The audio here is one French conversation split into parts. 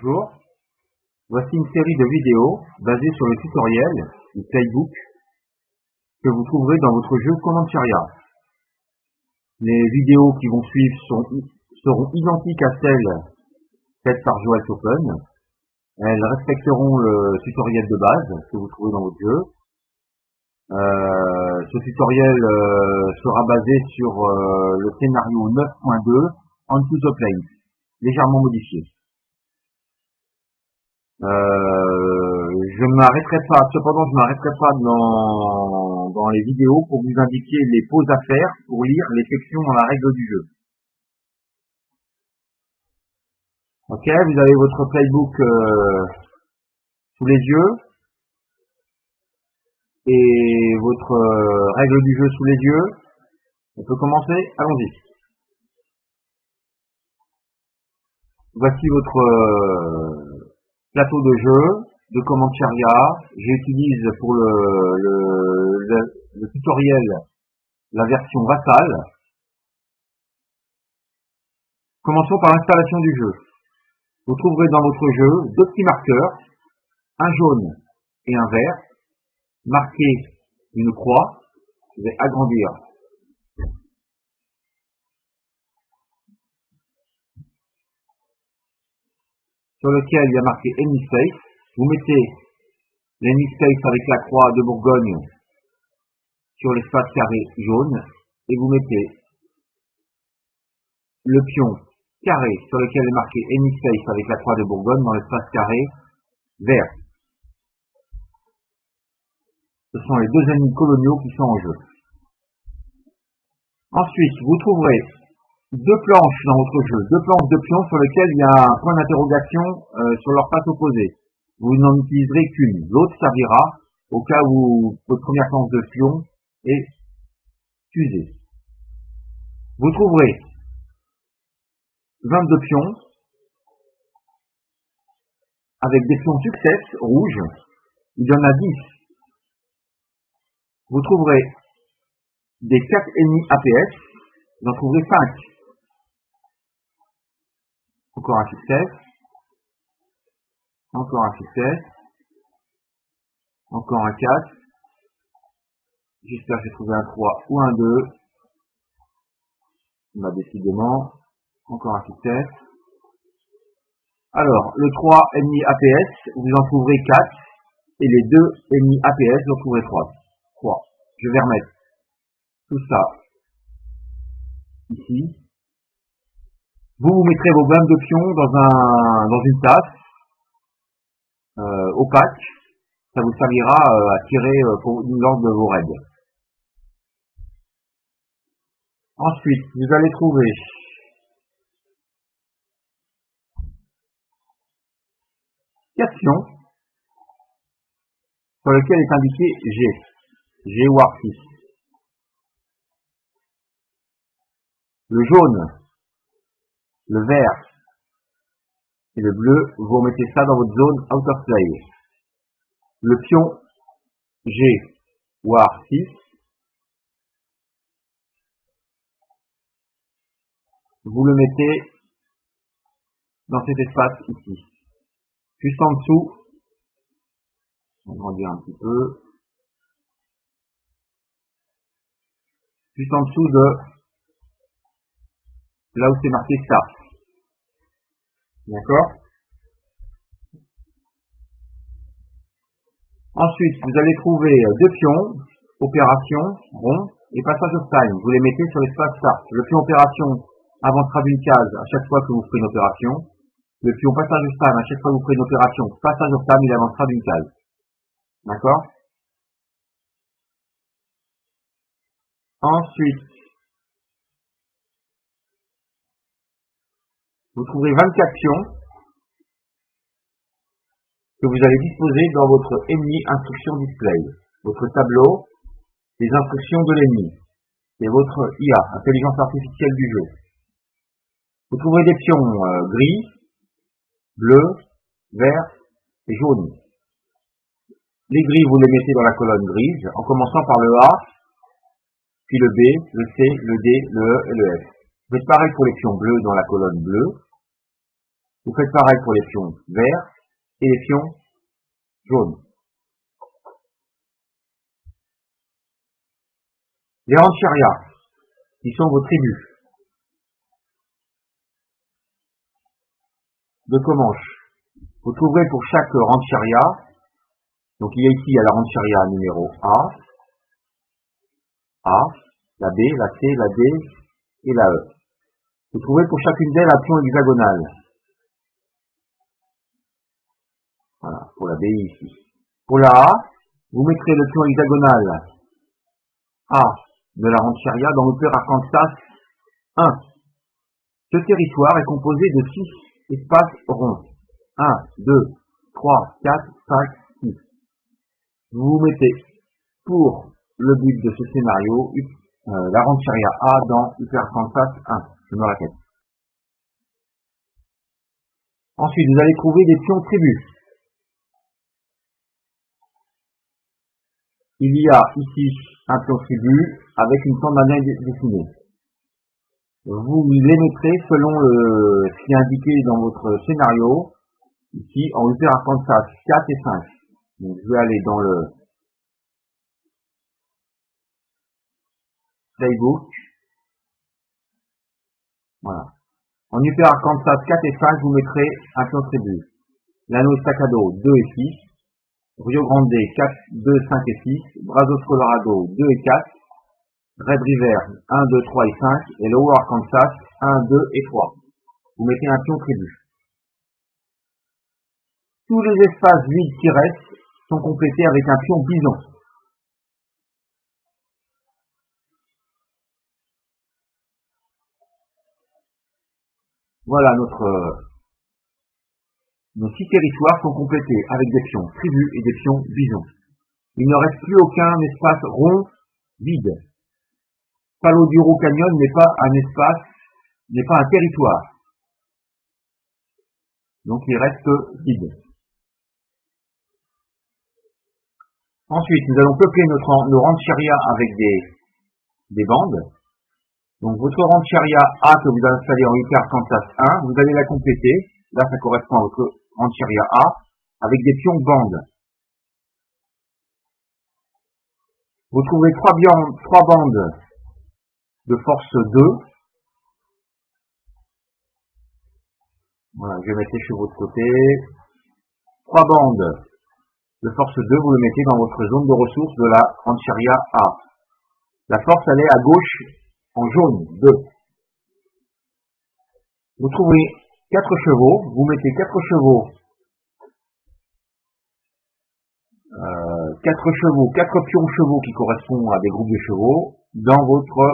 Bonjour, voici une série de vidéos basées sur le tutoriel du playbook que vous trouverez dans votre jeu Comancheria. Les vidéos qui vont suivre seront identiques à celles faites par Joel Open. Elles respecteront le tutoriel de base que vous trouvez dans votre jeu. Ce tutoriel sera basé sur le scénario 9.2 Onto the Plains, légèrement modifié. Je m'arrêterai pas dans les vidéos pour vous indiquer les pauses à faire pour lire les sections dans la règle du jeu. Ok, vous avez votre playbook sous les yeux et votre règle du jeu sous les yeux. On peut commencer, allons-y. Voici votre plateau de jeu de Comancheria. J'utilise pour le tutoriel la version Vassal. Commençons par l'installation du jeu. Vous trouverez dans votre jeu deux petits marqueurs, un jaune et un vert, marqués une croix. Je vais agrandir. Sur lequel il y a marqué Enemy Space. Vous mettez l'Enemy Space avec la croix de Bourgogne sur l'espace carré jaune et vous mettez le pion carré sur lequel est marqué Enemy Space avec la croix de Bourgogne dans l'espace carré vert. Ce sont les deux ennemis coloniaux qui sont en jeu. Ensuite, vous trouverez deux planches dans votre jeu, deux planches de pions sur lesquelles il y a un point d'interrogation sur leur face opposée. Vous n'en utiliserez qu'une. L'autre servira au cas où votre première planche de pion est usée. Vous trouverez 22 pions avec des pions success rouges. Il y en a 10. Vous trouverez des 4 ennemis APS. Vous en trouverez 5. Encore un succès. Encore un succès. Encore un 4. J'espère que j'ai trouvé un 3 ou un 2. Bah, décidément. Encore un succès. Alors, le 3 ennemis APS, vous en trouverez 4. Et les 2 ennemis APS, vous en trouverez 3. Je vais remettre tout ça ici. Vous mettrez vos 22 pions dans une tasse opaque. Ça vous servira à tirer lors de vos raids. Ensuite, vous allez trouver quatre pions sur lesquels est indiqué G War 6. Le jaune, le vert et le bleu, vous remettez ça dans votre zone out of play. Le pion G War 6, vous le mettez dans cet espace ici. Juste en dessous, on va grandir un petit peu, juste en dessous de là où c'est marqué Start. D'accord? Ensuite, vous allez trouver deux pions, opération, rond, et passage of time. Vous les mettez sur l'espace Start. Le pion opération avancera d'une case à chaque fois que vous ferez une opération. Le pion passage of time, à chaque fois que vous ferez une opération, passage of time, il avancera d'une case. D'accord? Ensuite, vous trouverez 24 pions que vous allez disposer dans votre ennemi instruction display, votre tableau des instructions de l'ennemi, et votre IA, intelligence artificielle du jeu. Vous trouverez des pions gris, bleu, vert et jaune. Les gris, vous les mettez dans la colonne grise, en commençant par le A, puis le B, le C, le D, le E et le F. Vous faites pareil pour les pions bleus dans la colonne bleue. Vous faites pareil pour les pions verts et les pions jaunes. Les rancherias, qui sont vos tribus de Comanche. Vous trouverez pour chaque rancheria, donc il y a ici la rancheria numéro A, la B, la C, la D et la E. Vous trouverez pour chacune d'elles un pion hexagonal. Voilà, pour la B ici. Pour la A, vous mettrez le pion hexagonal A de la rancheria dans le paire Arkansas 1. Ce territoire est composé de 6 espaces ronds. 1, 2, 3, 4, 5, 6. Vous mettez pour le but de ce scénario la rancheria A dans Upper Arkansas 1. Je me répète. Ensuite, vous allez trouver des pions tribus. Il y a ici un pion tribu avec une forme d'un dessinée. Vous les mettrez selon ce qui est indiqué dans votre scénario, ici en Upper Arkansas 4 et 5. Donc je vais aller dans le playbook. Voilà. En Upper Arkansas 4 et 5, vous mettrez un pion tribu. Llano Estacado 2 et 6. Rio Grande 4, 2, 5 et 6. Brazos Colorado 2 et 4. Red River 1, 2, 3 et 5. Et Lower Arkansas 1, 2 et 3. Vous mettez un pion tribu. Tous les espaces vides qui restent sont complétés avec un pion bison. Voilà, nos 6 territoires sont complétés avec des pions tribus et des pions bisons. Il ne reste plus aucun espace rond vide. Palo Duro Canyon n'est pas un espace, n'est pas un territoire. Donc il reste vide. Ensuite, nous allons peupler nos rancherias avec des bandes. Donc votre rancheria A que vous avez installée en Upper Arkansas 1, vous allez la compléter. Là, ça correspond à votre rancheria A avec des pions bandes. Vous trouvez 3 bandes de force 2. Voilà, je vais mettre sur votre côté. 3 bandes de force 2, vous le mettez dans votre zone de ressources de la rancheria A. La force, elle est à gauche en jaune, 2. Vous trouvez 4 chevaux, vous mettez 4 chevaux, 4 pions chevaux qui correspondent à des groupes de chevaux dans votre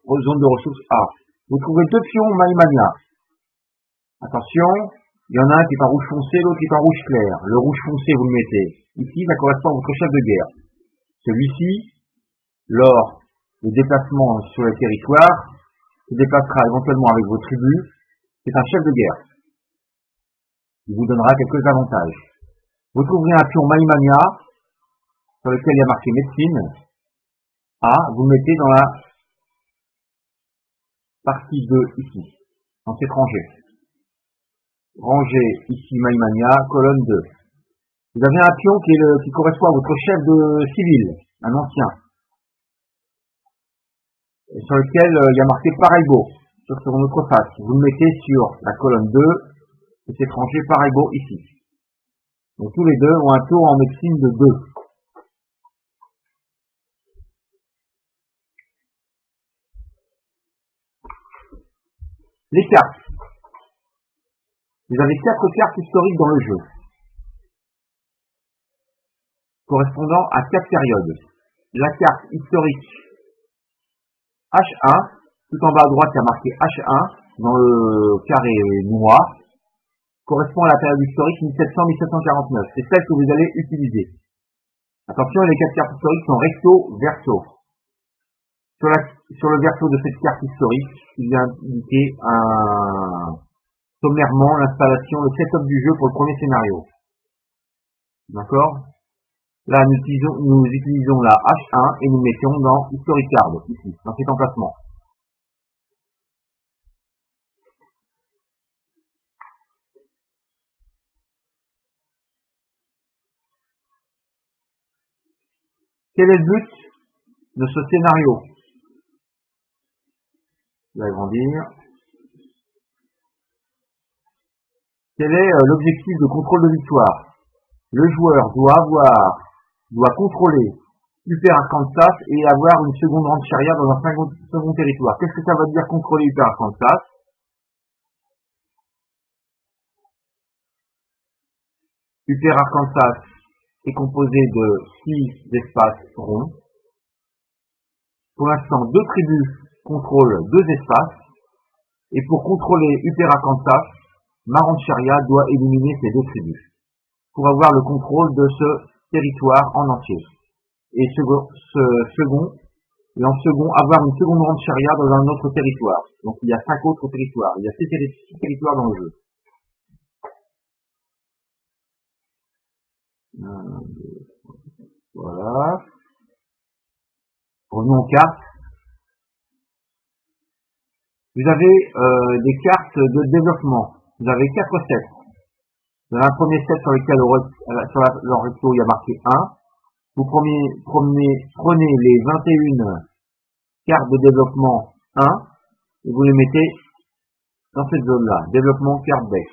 zone de ressources A. Vous trouvez 2 pions Maïmania. Attention, il y en a un qui est en rouge foncé, l'autre qui est en rouge clair. Le rouge foncé, vous le mettez ici, ça correspond à votre chef de guerre. Celui-ci, lors du déplacement sur le territoire, se déplacera éventuellement avec vos tribus. C'est un chef de guerre. Il vous donnera quelques avantages. Vous trouverez un pion Maïmania sur lequel il y a marqué médecine. A, vous le mettez dans la partie 2 ici, dans cette rangée. Rangée ici Maïmania, colonne 2. Vous avez un pion qui correspond à votre chef de civil, un ancien, et sur lequel il y a marqué Paraibo sur notre face. Vous le mettez sur la colonne 2 et cette rangée Paraibo ici. Donc tous les deux ont un taux en médecine de 2. Les cartes. Vous avez 4 cartes historiques dans le jeu, correspondant à 4 périodes. La carte historique H1, tout en bas à droite, il y a marqué H1, dans le carré noir, correspond à la période historique 1700-1749. C'est celle que vous allez utiliser. Attention, les 4 cartes historiques sont recto-verso. Sur le verso de cette carte historique, il y a indiqué sommairement l'installation, le setup du jeu pour le premier scénario. D'accord? Là, nous utilisons la H1 et nous mettons dans History Card, ici, dans cet emplacement. Quel est le but de ce scénario? Je vais agrandir. Quel est l'objectif de contrôle de victoire? Le joueur doit contrôler Upper Arkansas et avoir une seconde rancheria dans un second territoire. Qu'est-ce que ça veut dire contrôler Upper Arkansas? Upper Arkansas est composé de 6 espaces ronds. Pour l'instant, 2 tribus contrôlent 2 espaces. Et pour contrôler Upper Arkansas, ma rancheria doit éliminer ces 2 tribus pour avoir le contrôle de ce territoire en entier. Et en second, avoir une seconde rancheria dans un autre territoire. Donc il y a 5 autres territoires. Il y a 6 territoires dans le jeu. Voilà. Revenons aux cartes. Vous avez des cartes de développement. Vous avez 4 sets. Vous avez un premier set sur lequel sur le recto il y a marqué 1. Vous prenez les 21 cartes de développement 1 et vous les mettez dans cette zone-là. Développement carte deck.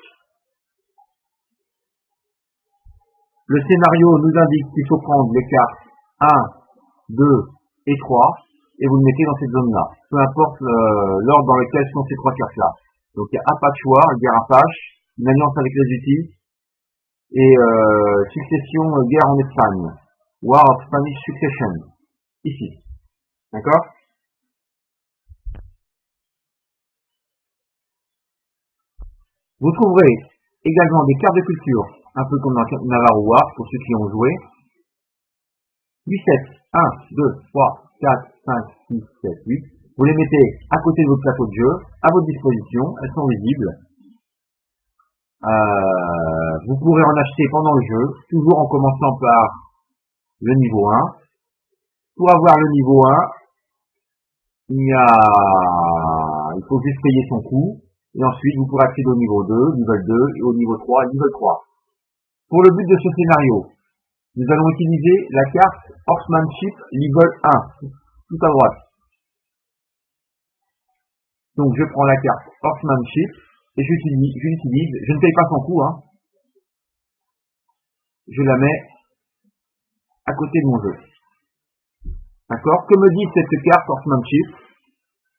Le scénario nous indique qu'il faut prendre les cartes 1, 2 et 3 et vous le mettez dans cette zone-là. Peu importe l'ordre dans lequel sont ces 3 cartes-là. Donc il y a Apache War, guerre Apache, une alliance avec les Hutis et succession guerre en Espagne. War of Spanish Succession. Ici. D'accord? Vous trouverez également des cartes de culture, un peu comme dans Navarro War, pour ceux qui ont joué. 8 sets. 1, 2, 3, 4, 5, 6, 7, 8. Vous les mettez à côté de votre plateau de jeu, à votre disposition, elles sont visibles. Vous pourrez en acheter pendant le jeu, toujours en commençant par le niveau 1. Pour avoir le niveau 1, il faut juste payer son coût. Et ensuite, vous pourrez accéder au niveau 2, niveau 2, et au niveau 3, niveau 3. Pour le but de ce scénario, nous allons utiliser la carte Horsemanship Level 1, tout à droite. Donc je prends la carte Horsemanship et je l'utilise, je ne paye pas son coût, je la mets à côté de mon jeu. D'accord? Que me dit cette carte Horsemanship?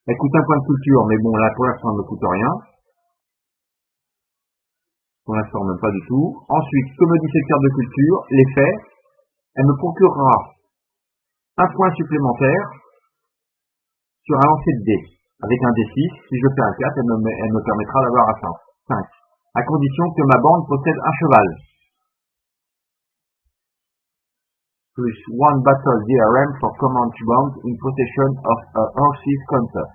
Elle coûte un point de culture, mais bon là pour l'instant elle ne coûte rien. Pour l'instant même pas du tout. Ensuite, que me dit cette carte de culture? L'effet, elle me procurera un point supplémentaire sur un lancer de dés. Avec un D6, si je fais un 4, elle me permettra d'avoir un 5. À condition que ma bande possède un cheval. Plus 1 battle DRM for command band in possession of a horse's counter.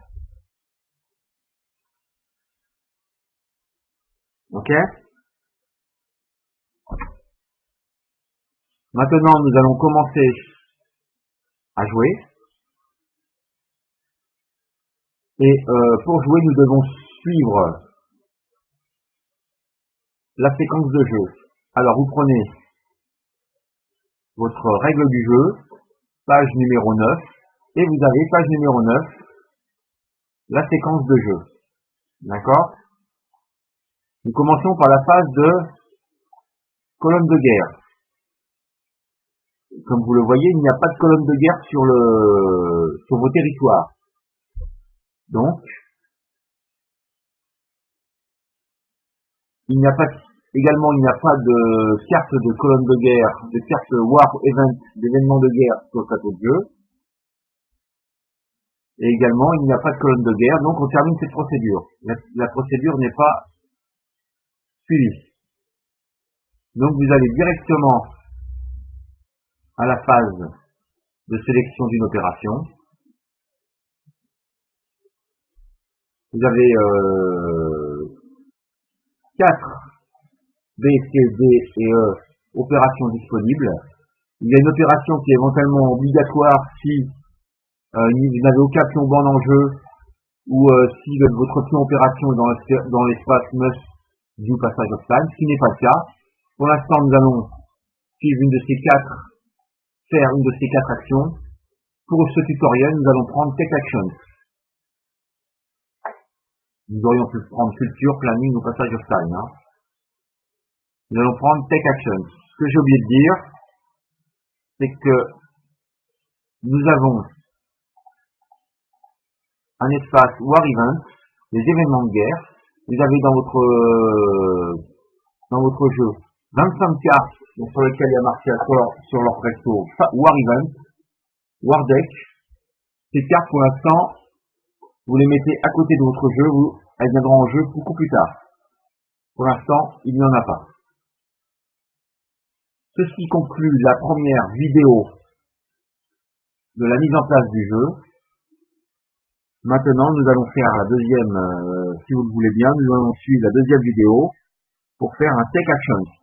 Ok? Maintenant, nous allons commencer à jouer. Et pour jouer, nous devons suivre la séquence de jeu. Alors, vous prenez votre règle du jeu, page numéro 9, et vous avez page numéro 9, la séquence de jeu. D'accord? Nous commençons par la phase de colonne de guerre. Comme vous le voyez, il n'y a pas de colonne de guerre sur vos territoires. Donc, il n'y a pas de carte de colonne de guerre, de carte war event, d'événements de guerre sur le plateau de jeu. Et également, il n'y a pas de colonne de guerre, donc on termine cette procédure. La procédure n'est pas suivie. Donc vous allez directement à la phase de sélection d'une opération. Vous avez 4 B, C, D et E opérations disponibles. Il y a une opération qui est éventuellement obligatoire si vous n'avez aucun pion bande en jeu ou si votre pion opération est dans l'espace must du passage of time, ce qui n'est pas le cas. Pour l'instant, nous allons suivre une de ces 4 faire une de ces 4 actions. Pour ce tutoriel, nous allons prendre Take Actions. Nous aurions pu prendre Culture, Planning ou Passage of Time. Nous allons prendre Take Actions. Ce que j'ai oublié de dire, c'est que nous avons un espace War Event, les événements de guerre. Vous avez dans votre jeu 25 cartes sur lesquelles il y a marqué sur leur recto War Event, War Deck. Ces cartes, pour l'instant, vous les mettez à côté de votre jeu, elles viendront en jeu beaucoup plus tard. Pour l'instant, il n'y en a pas. Ceci conclut la première vidéo de la mise en place du jeu. Maintenant, nous allons faire la deuxième, si vous le voulez bien, nous allons suivre la deuxième vidéo pour faire un Take Action.